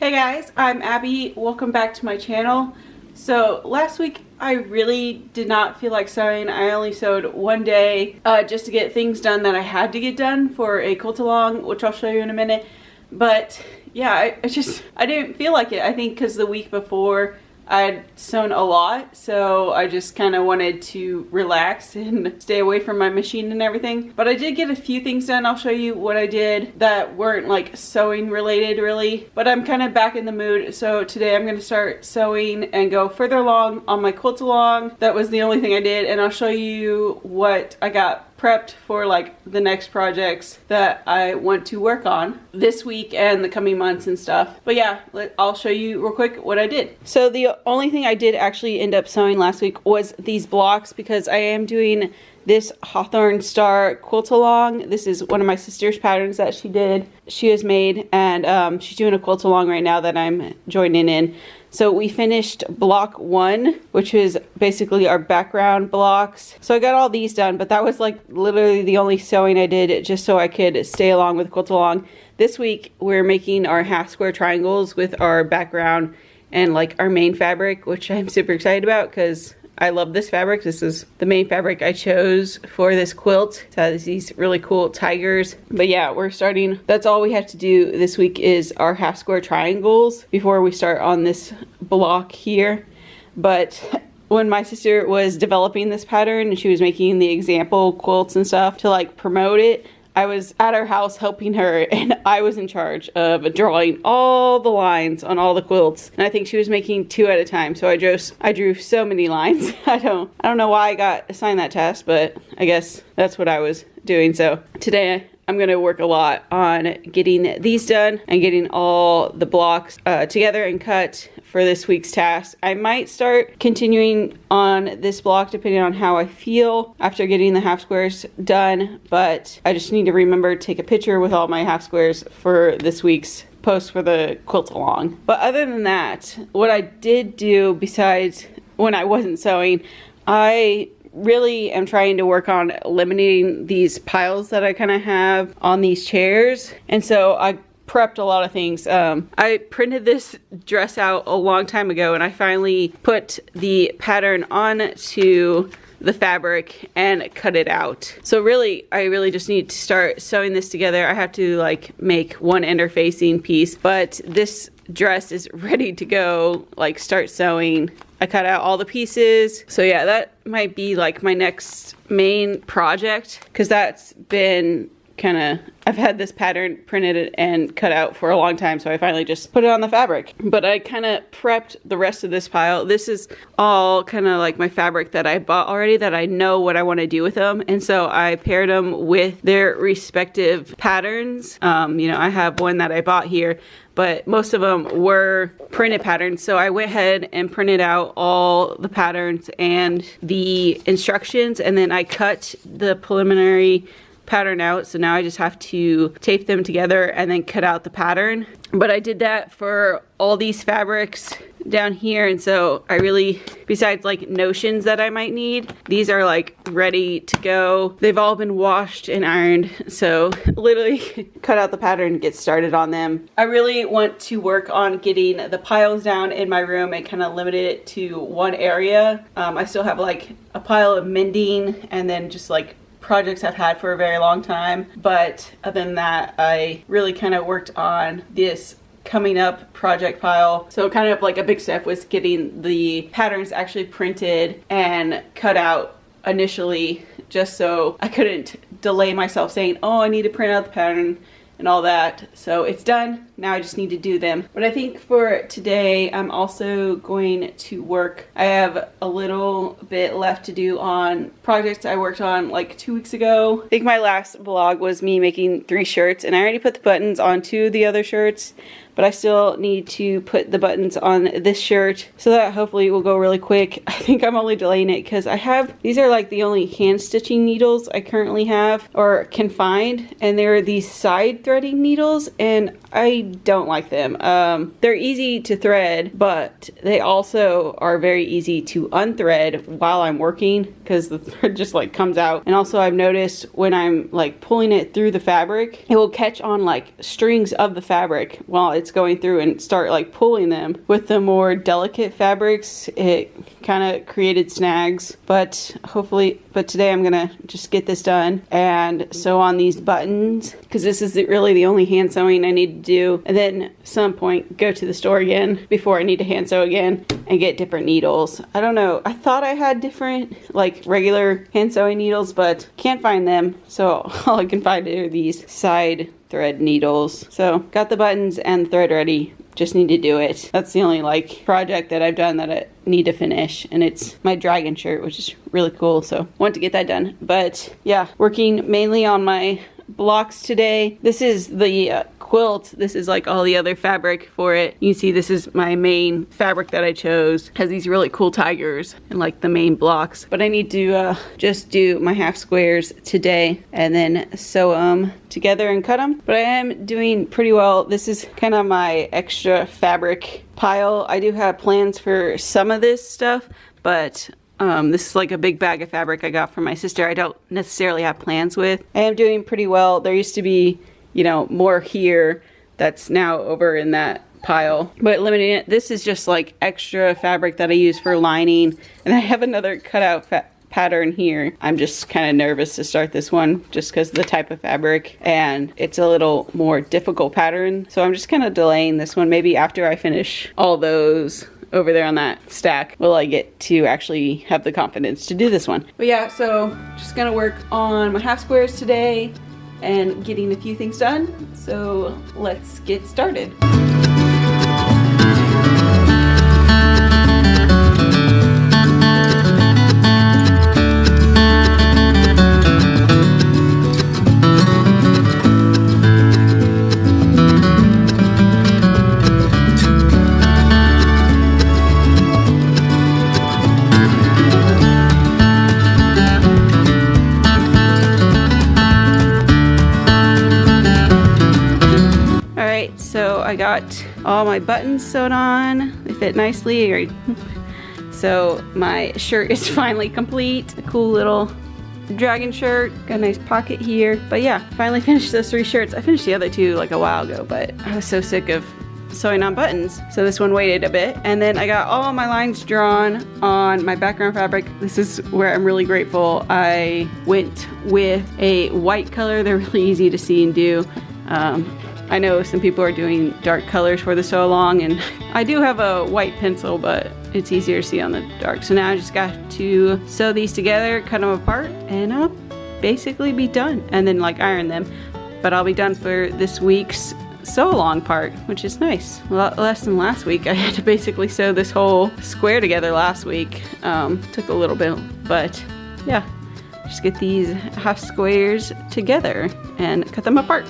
Hey guys, I'm Abby. Welcome back to my channel. So last week I really did not feel like sewing. I only sewed one day just to get things done that I had to get done for a quilt along, which I'll show you in a minute. But yeah, I didn't feel like it. I think because the week before I'd sewn a lot, so I just kind of wanted to relax and stay away from my machine and everything. But I did get a few things done. I'll show you what I did that weren't like sewing related really, but I'm kind of back in the mood. So today I'm going to start sewing and go further along on my quilt along. That was the only thing I did, and I'll show you what I got prepped for like the next projects that I want to work on this week and the coming months and stuff. But yeah, I'll show you real quick what I did. So the only thing I did actually end up sewing last week was these blocks, because I am doing this Hawthorne star quilt along. This is one of my sister's patterns that she has made, and she's doing a quilt along right now that I'm joining in. So we finished block 1, which is basically our background blocks. So I got all these done, but that was like literally the only sewing I did just so I could stay along with quilt along. This week we're making our half square triangles with our background and like our main fabric, which I'm super excited about because I love this fabric. This is the main fabric I chose for this quilt. It has these really cool tigers. But yeah, we're starting. That's all we have to do this week is our half square triangles before we start on this block here. But when my sister was developing this pattern and she was making the example quilts and stuff to like promote it, I was at her house helping her, and I was in charge of drawing all the lines on all the quilts. And I think she was making 2 at a time, so I drew so many lines. I don't know why I got assigned that task, but I guess that's what I was doing. So today I'm gonna work a lot on getting these done and getting all the blocks together and cut for this week's task. I might start continuing on this block depending on how I feel after getting the half squares done, but I just need to remember to take a picture with all my half squares for this week's post for the quilt along. But other than that, what I did do besides when I wasn't sewing, I really am trying to work on eliminating these piles that I kind of have on these chairs. And so I prepped a lot of things. I printed this dress out a long time ago, and I finally put the pattern onto the fabric and cut it out. So really, I really just need to start sewing this together. I have to like make one interfacing piece, but this dress is ready to go, like start sewing. I cut out all the pieces. So yeah, that might be like my next main project, because that's been I've had this pattern printed and cut out for a long time, so I finally just put it on the fabric. But I kind of prepped the rest of this pile. This is all kind of like my fabric that I bought already, that I know what I want to do with them, and so I paired them with their respective patterns. You know, I have one that I bought here, but most of them were printed patterns, so I went ahead and printed out all the patterns and the instructions, and then I cut the preliminary pattern out. So now I just have to tape them together and then cut out the pattern. But I did that for all these fabrics down here, and so I really, besides like notions that I might need, these are like ready to go. They've all been washed and ironed, so literally cut out the pattern and get started on them. I really want to work on getting the piles down in my room and kind of limit it to one area. I still have like a pile of mending and then just like projects I've had for a very long time, but other than that, I really kind of worked on this coming up project pile. So kind of like a big step was getting the patterns actually printed and cut out initially, just so I couldn't delay myself saying, oh, I need to print out the pattern and all that. So it's done. Now I just need to do them. But I think for today, I'm also going to work. I have a little bit left to do on projects I worked on like 2 weeks ago. I think my last vlog was me making 3 shirts, and I already put the buttons on 2 of the other shirts, but I still need to put the buttons on this shirt, so that hopefully will go really quick. I think I'm only delaying it because these are like the only hand stitching needles I currently have or can find, and they're these side threading needles, and I don't like them. They're easy to thread, but they also are very easy to unthread while I'm working because the thread just like comes out. And also I've noticed when I'm like pulling it through the fabric, it will catch on like strings of the fabric while it's going through and start like pulling them. With the more delicate fabrics, it kind of created snags, but today I'm gonna just get this done and sew on these buttons, because this is really the only hand sewing I need to do, and then at some point go to the store again before I need to hand sew again and get different needles. I don't know, I thought I had different like regular hand sewing needles, but can't find them, so all I can find are these side thread needles. So got the buttons and thread ready, just need to do it. That's the only like project that I've done that I need to finish, and it's my dragon shirt, which is really cool, so want to get that done. But yeah, working mainly on my blocks today. This is the quilt. This is like all the other fabric for it. You can see this is my main fabric that I chose. It has these really cool tigers and like the main blocks, but I need to just do my half squares today and then sew them together and cut them. But I am doing pretty well. This is kind of my extra fabric pile. I do have plans for some of this stuff, but this is like a big bag of fabric I got from my sister. I don't necessarily have plans with. I am doing pretty well. There used to be, you know, more here that's now over in that pile, but limiting it. This is just like extra fabric that I use for lining, and I have another cutout pattern here. I'm just kind of nervous to start this one just because of the type of fabric, and it's a little more difficult pattern, so I'm just kind of delaying this one. Maybe after I finish all those over there on that stack will I get to actually have the confidence to do this one. But yeah, so just gonna work on my half squares today and getting a few things done, so let's get started. So I got all my buttons sewed on. They fit nicely. So my shirt is finally complete. A cool little dragon shirt. Got a nice pocket here. But yeah, finally finished those 3 shirts. I finished the other 2 like a while ago, but I was so sick of sewing on buttons, so this one waited a bit. And then I got all my lines drawn on my background fabric. This is where I'm really grateful I went with a white color. They're really easy to see and do. I know some people are doing dark colors for the sew along, and I do have a white pencil, but it's easier to see on the dark. So now I just got to sew these together, cut them apart, and I'll basically be done. And then like iron them. But I'll be done for this week's sew along part, which is nice. A lot less than last week. I had to basically sew this whole square together last week. Took a little bit, but yeah. Just get these half squares together and cut them apart.